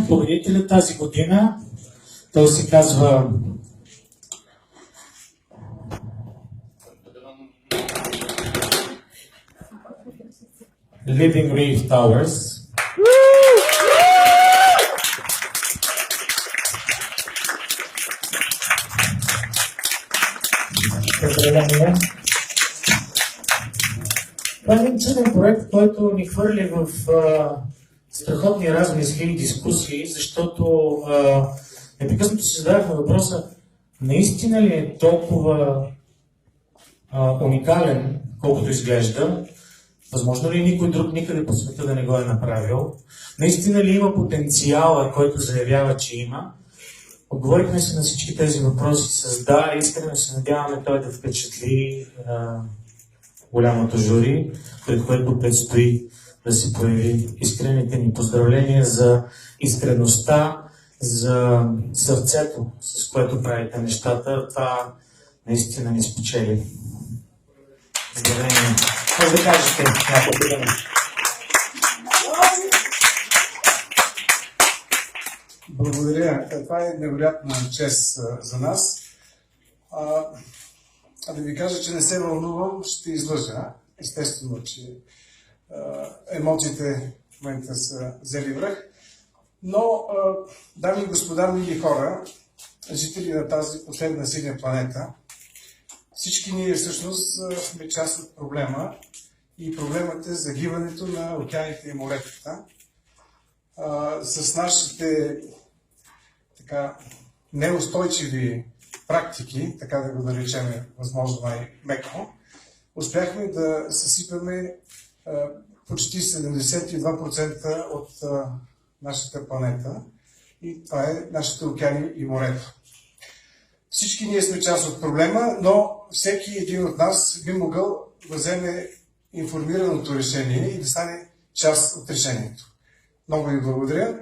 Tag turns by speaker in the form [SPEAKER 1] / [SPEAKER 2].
[SPEAKER 1] Победителят тази година, той се казва Living Reef Towers. Поздравления! Това е един чуден проект, който ни хвърли в страхотни размисли и дискусии, защото непрекъснато си задавахме въпроса, наистина ли е толкова уникален, колкото изглежда? Възможно ли никой друг никъде по света да не го е направил? Наистина ли има потенциала, който заявява, че има? Отговорихме се на всички тези въпроси с да, искрено се надяваме той да впечатли голямото жури, пред което предстои да се появи. Искрените ни поздравления за искреността, за сърцето, с което правите нещата. Това наистина ни спечели. Поздравления. Може да кажете няколко думи.
[SPEAKER 2] Благодаря. Това е невероятна чест за нас. Да ви кажа, че не се вълнувам, ще излъжа. Естествено, че емоциите в момента са взели връх. Но, дами и господа, мили хора, жители на тази последна синя планета, всички ние всъщност сме част от проблема и проблемът е загиването на океаните и моретата. С нашите неустойчиви практики, така да го наречем възможно най-меко, успяхме да съсипаме почти 72% от нашата планета и това е нашите океани и морета. Всички ние сме част от проблема, но всеки един от нас би могъл да вземе информираното решение и да стане част от решението. Много ви благодаря.